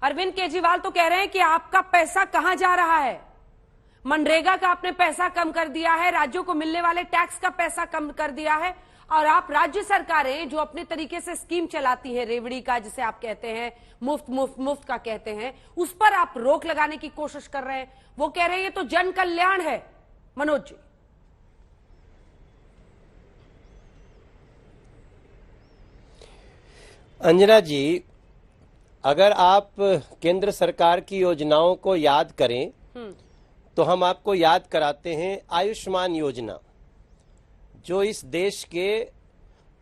अरविंद केजरीवाल तो कह रहे हैं कि आपका पैसा कहां जा रहा है। मनरेगा का आपने पैसा कम कर दिया है, राज्यों को मिलने वाले टैक्स का पैसा कम कर दिया है, और आप राज्य सरकारें जो अपने तरीके से स्कीम चलाती है, रेवड़ी का जिसे आप कहते हैं, मुफ्त मुफ्त मुफ्त का कहते हैं, उस पर आप रोक लगाने की कोशिश कर रहे हैं। वो कह रहे हैं ये तो जन कल्याण है। मनोज जी, अंजना जी, अगर आप केंद्र सरकार की योजनाओं को याद करें तो हम आपको याद कराते हैं आयुष्मान योजना, जो इस देश के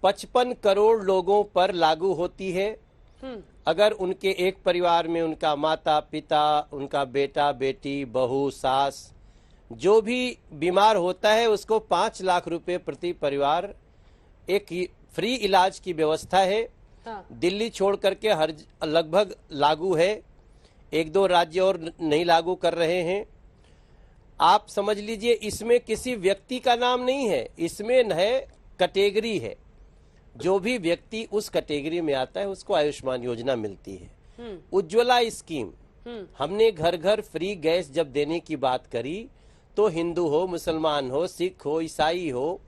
55 करोड़ लोगों पर लागू होती है। अगर उनके एक परिवार में उनका माता पिता, उनका बेटा बेटी, बहू, सास जो भी बीमार होता है उसको 5 लाख रुपए प्रति परिवार एक फ्री इलाज की व्यवस्था है। दिल्ली छोड़ करके हर लगभग लागू है, 1-2 राज्य और नहीं लागू कर रहे हैं। आप समझ लीजिए इसमें किसी व्यक्ति का नाम नहीं है, इसमें है कैटेगरी है। जो भी व्यक्ति उस कैटेगरी में आता है उसको आयुष्मान योजना मिलती है। उज्ज्वला स्कीम, हमने घर घर फ्री गैस जब देने की बात करी तो हिंदू हो, मुसलमान हो, सिख हो, ईसाई हो,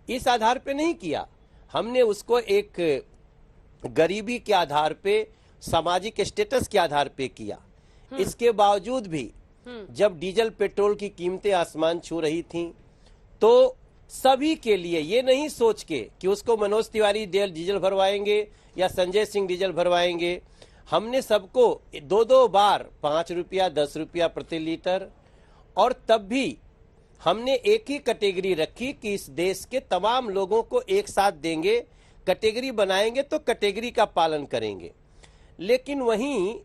इस आधार पे नहीं किया। हमने उसको एक गरीबी के आधार पे, सामाजिक स्टेटस के आधार पे किया। इसके बावजूद भी जब डीजल पेट्रोल की कीमतें आसमान छू रही थीं, तो सभी के लिए, ये नहीं सोच के कि उसको मनोज तिवारी डीजल भरवाएंगे या संजय सिंह डीजल भरवाएंगे, हमने सबको 2-2 बार 5 रुपया 10 रुपया प्रति लीटर, और तब भी हमने एक ही कैटेगरी रखी कि इस देश के तमाम लोगों को एक साथ देंगे। कैटेगरी बनाएंगे तो कैटेगरी का पालन करेंगे। लेकिन वहीं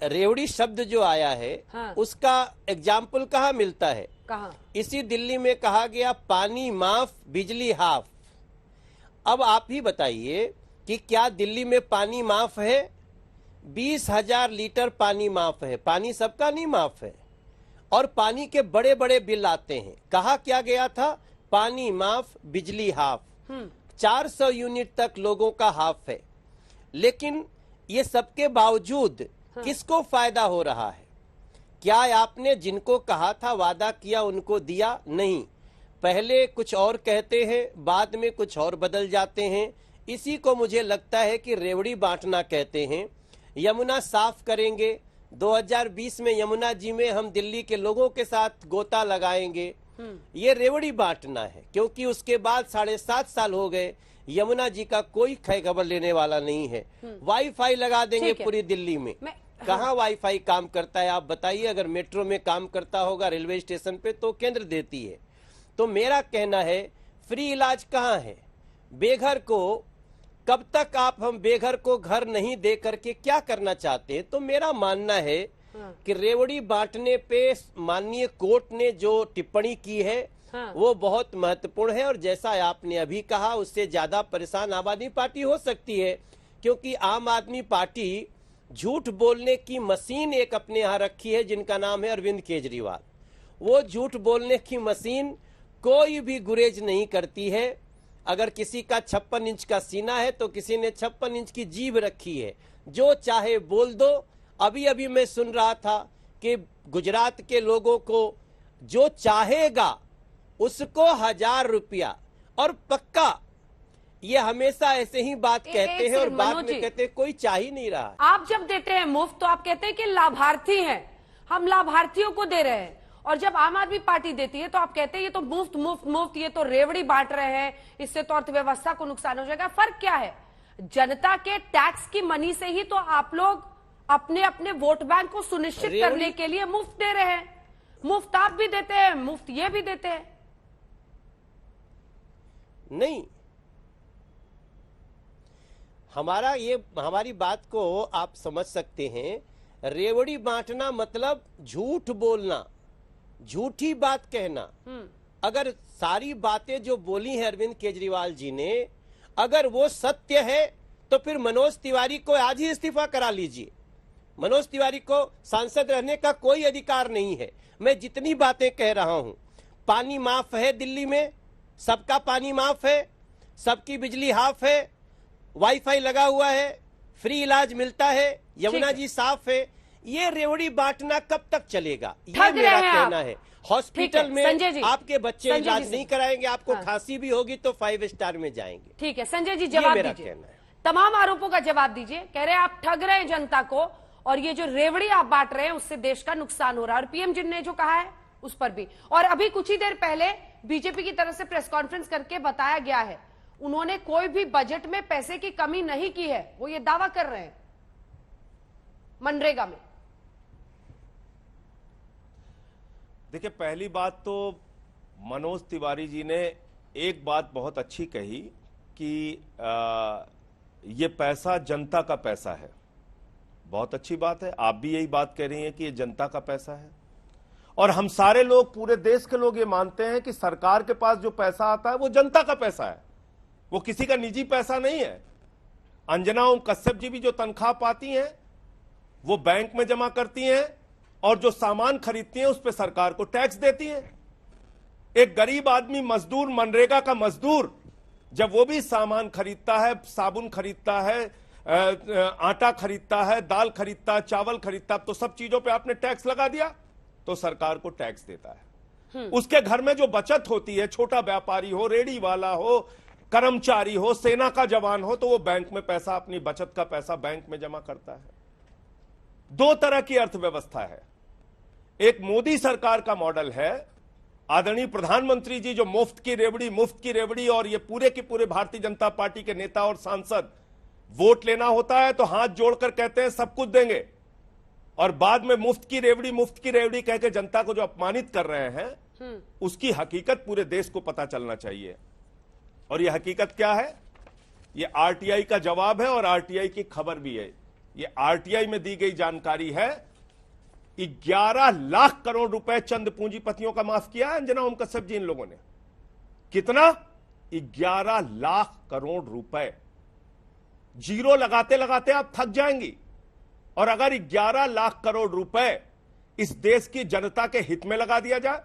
रेवड़ी शब्द जो आया है, हाँ। उसका एग्जाम्पल कहाँ मिलता है? कहाँ? इसी दिल्ली में कहा गया पानी माफ बिजली हाफ। अब आप ही बताइए कि क्या दिल्ली में पानी माफ है? 20,000 लीटर पानी माफ है। पानी सबका नहीं माफ है, और पानी के बड़े बड़े बिल आते हैं। कहा क्या गया था? पानी माफ बिजली हाफ। 400 यूनिट तक लोगों का हाफ है। लेकिन ये सबके बावजूद किसको फायदा हो रहा है? क्या आपने जिनको कहा था, वादा किया, उनको दिया? नहीं। पहले कुछ और कहते हैं, बाद में कुछ और बदल जाते हैं। इसी को मुझे लगता है कि रेवड़ी बांटना कहते हैं। यमुना साफ करेंगे, 2020 में यमुना जी में हम दिल्ली के लोगों के साथ गोता लगाएंगे, ये रेवड़ी बांटना है। क्योंकि उसके बाद 7.5 साल हो गए, यमुना जी का कोई खबर लेने वाला नहीं है। वाईफाई लगा देंगे पूरी दिल्ली में। कहाँ वाईफाई काम करता है आप बताइए? अगर मेट्रो में काम करता होगा, रेलवे स्टेशन पे, तो केंद्र देती है। तो मेरा कहना है फ्री इलाज कहाँ है? बेघर को कब तक हम बेघर को घर नहीं दे करके क्या करना चाहते हैं? तो मेरा मानना है कि रेवड़ी बांटने पे माननीय कोर्ट ने जो टिप्पणी की है, वो बहुत महत्वपूर्ण है। और जैसा आपने अभी कहा, उससे ज्यादा परेशान आम आदमी पार्टी हो सकती है, क्योंकि आम आदमी पार्टी झूठ बोलने की मशीन एक अपने यहाँ रखी है, जिनका नाम है अरविंद केजरीवाल। वो झूठ बोलने की मशीन कोई भी गुरेज नहीं करती है। अगर किसी का 56 इंच का सीना है तो किसी ने 56 इंच की जीभ रखी है, जो चाहे बोल दो। अभी अभी मैं सुन रहा था कि गुजरात के लोगों को जो चाहेगा उसको 1000 रुपया, और पक्का ये हमेशा ऐसे ही बात कहते हैं, और बाद में कहते हैं कोई चाह ही नहीं रहा। आप जब देते हैं मुफ्त तो आप कहते हैं कि लाभार्थी हैं, हम लाभार्थियों को दे रहे हैं, और जब आम आदमी पार्टी देती है तो आप कहते हैं ये तो मुफ्त मुफ्त मुफ्त, ये तो रेवड़ी बांट रहे हैं, इससे तो अर्थव्यवस्था को नुकसान हो जाएगा। फर्क क्या है? जनता के टैक्स की मनी से ही तो आप लोग अपने अपने वोट बैंक को सुनिश्चित करने के लिए मुफ्त दे रहे हैं। मुफ्त आप भी देते हैं, मुफ्त ये भी देते हैं। नहीं, हमारी बात को आप समझ सकते हैं। रेवड़ी बांटना मतलब झूठ बोलना, झूठी बात कहना। अगर सारी बातें जो बोली हैं अरविंद केजरीवाल जी ने, अगर वो सत्य है तो फिर मनोज तिवारी को आज ही इस्तीफा करा लीजिए। मनोज तिवारी को सांसद रहने का कोई अधिकार नहीं है। मैं जितनी बातें कह रहा हूं, पानी माफ है दिल्ली में, सबका पानी माफ है, सबकी बिजली हाफ है, वाईफाई लगा हुआ है, फ्री इलाज मिलता है, यमुना जी साफ है। ये रेवड़ी बांटना कब तक चलेगा, ये मेरा कहना है। हॉस्पिटल में आपके बच्चे इलाज नहीं कराएंगे, आपको खांसी भी होगी तो 5 स्टार में जाएंगे। ठीक है संजय जी, जवाब दीजिए, तमाम आरोपों का जवाब दीजिए। कह रहे हैं आप ठग रहे हैं जनता को, और ये जो रेवड़ी आप बांट रहे हैं उससे देश का नुकसान हो रहा है। और पीएम जी ने जो कहा है उस पर भी, और अभी कुछ ही देर पहले बीजेपी की तरफ से प्रेस कॉन्फ्रेंस करके बताया गया है उन्होंने कोई भी बजट में पैसे की कमी नहीं की है, वो ये दावा कर रहे हैं मनरेगा में। देखिए, पहली बात तो मनोज तिवारी जी ने एक बात बहुत अच्छी कही कि ये पैसा जनता का पैसा है। बहुत अच्छी बात है, आप भी यही बात कह रही हैं कि ये जनता का पैसा है, और हम सारे लोग, पूरे देश के लोग ये मानते हैं कि सरकार के पास जो पैसा आता है वो जनता का पैसा है, वो किसी का निजी पैसा नहीं है। अंजना ओम कश्यप जी भी जो तनख्वाह पाती हैं वो बैंक में जमा करती हैं, और जो सामान खरीदती हैं उस पर सरकार को टैक्स देती हैं। एक गरीब आदमी मजदूर, मनरेगा का मजदूर, जब वो भी सामान खरीदता है, साबुन खरीदता है, आटा खरीदता है, दाल खरीदता है, चावल खरीदता है, तो सब चीजों पे आपने टैक्स लगा दिया तो सरकार को टैक्स देता है। उसके घर में जो बचत होती है, छोटा व्यापारी हो, रेडी वाला हो, कर्मचारी हो, सेना का जवान हो, तो वो बैंक में पैसा, अपनी बचत का पैसा बैंक में जमा करता है। दो तरह की अर्थव्यवस्था है। एक मोदी सरकार का मॉडल है, आदरणीय प्रधानमंत्री जी जो मुफ्त की रेवड़ी, और ये पूरे के पूरे भारतीय जनता पार्टी के नेता और सांसद, वोट लेना होता है तो हाथ जोड़कर कहते हैं सब कुछ देंगे, और बाद में मुफ्त की रेवड़ी कह के जनता को जो अपमानित कर रहे हैं, उसकी हकीकत पूरे देश को पता चलना चाहिए। और ये हकीकत क्या है, ये आरटीआई का जवाब है और आरटीआई की खबर भी है। ये आरटीआई में दी गई जानकारी है, 11 लाख करोड़ रुपए चंद पूंजीपतियों का माफ किया है अंजना ओम कश्यप जी इन लोगों ने। कितना? 11 लाख करोड़ रुपए। जीरो लगाते लगाते आप थक जाएंगी। और अगर 11 लाख करोड़ रुपए इस देश की जनता के हित में लगा दिया जाए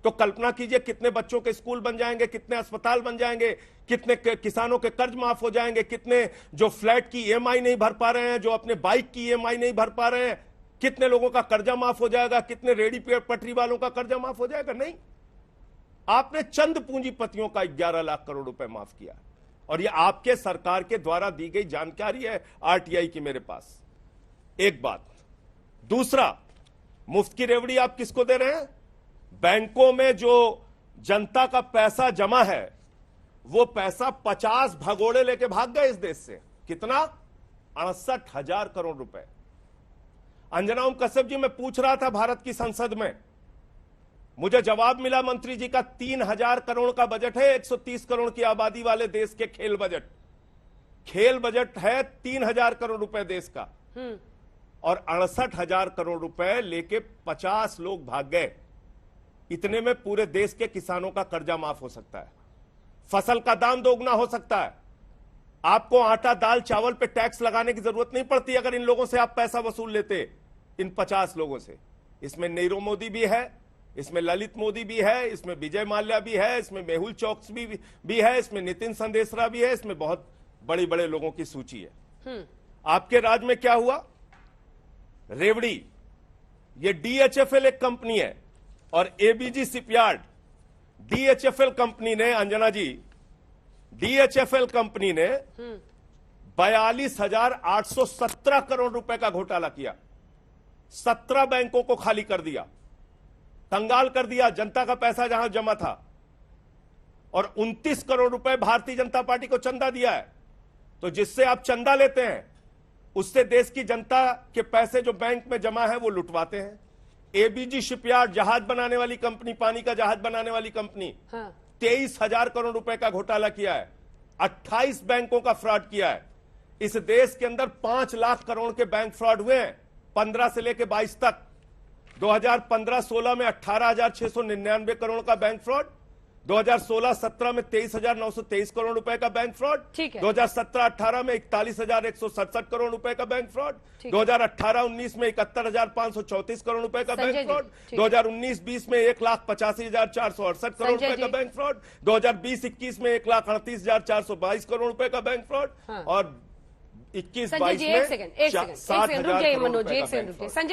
तो कल्पना कीजिए कितने बच्चों के स्कूल बन जाएंगे, कितने अस्पताल बन जाएंगे, कितने किसानों के कर्ज माफ हो जाएंगे, कितने जो फ्लैट की ईएमआई नहीं भर पा रहे हैं, जो अपने बाइक की ईएमआई नहीं भर पा रहे हैं, कितने लोगों का कर्जा माफ हो जाएगा, कितने रेडी पटरी वालों का कर्जा माफ हो जाएगा। नहीं, आपने चंद पूंजीपतियों का 11 लाख करोड़ रुपए माफ किया, और यह आपके सरकार के द्वारा दी गई जानकारी है आरटीआई की मेरे पास। एक बात। दूसरा, मुफ्त की रेवड़ी आप किसको दे रहे हैं? बैंकों में जो जनता का पैसा जमा है वो पैसा 50 भगोड़े लेके भाग गए इस देश से। कितना? 68,000 करोड़ रुपए। अंजना ओम कश्यप जी, मैं पूछ रहा था भारत की संसद में, मुझे जवाब मिला मंत्री जी का 3,000 करोड़ का बजट है 130 करोड़ की आबादी वाले देश के खेल बजट है 3,000 करोड़ रुपए देश का, और 68,000 करोड़ रुपए लेके 50 लोग भाग गए। इतने में पूरे देश के किसानों का कर्जा माफ हो सकता है, फसल का दाम दोगुना हो सकता है, आपको आटा दाल चावल पे टैक्स लगाने की जरूरत नहीं पड़ती अगर इन लोगों से आप पैसा वसूल लेते, इन 50 लोगों से। इसमें नीरव मोदी भी है, इसमें ललित मोदी भी है, इसमें विजय माल्या भी है, इसमें मेहुल चौकसी भी है, इसमें नितिन संदेशरा भी है, इसमें बहुत बड़े बड़े लोगों की सूची है। आपके राज्य में क्या हुआ? रेवड़ी, ये डीएचएफएल एक कंपनी है, और एबीजी शिपयार्ड, डीएचएफएल कंपनी ने, अंजना जी, डीएचएफएल कंपनी ने 42,817 करोड़ रुपए का घोटाला किया, 17 बैंकों को खाली कर दिया, कंगाल कर दिया, जनता का पैसा जहां जमा था, और 29 करोड़ रुपए भारतीय जनता पार्टी को चंदा दिया है। तो जिससे आप चंदा लेते हैं उससे देश की जनता के पैसे जो बैंक में जमा है वो लुटवाते हैं। एबीजी शिपयार्ड, जहाज बनाने वाली कंपनी, पानी का जहाज बनाने वाली कंपनी, 23,000 करोड़ रुपए का घोटाला किया है, 28 बैंकों का फ्रॉड किया है। इस देश के अंदर 5 लाख करोड़ के बैंक फ्रॉड हुए हैं 15 से लेकर 22 तक। 2015-16 में 18,699 करोड़ का बैंक फ्रॉड, 2016-17 में 23,923 करोड़ रुपए का बैंक फ्रॉड, 2017-18 में 41,167 करोड़ रुपए का बैंक फ्रॉड, 2018-19 में 71,534 करोड़ रुपए का बैंक फ्रॉड, 2019-20 में 1,85,468 करोड़ रुपए का बैंक फ्रॉड, 2020-21 में 1,38,422 करोड़ रुपए का बैंक फ्रॉड, और 21-22 संजय जी, में एक सेकंड रुक जाइए मनोज जी, एक सेकंड रुक जाइए। संजय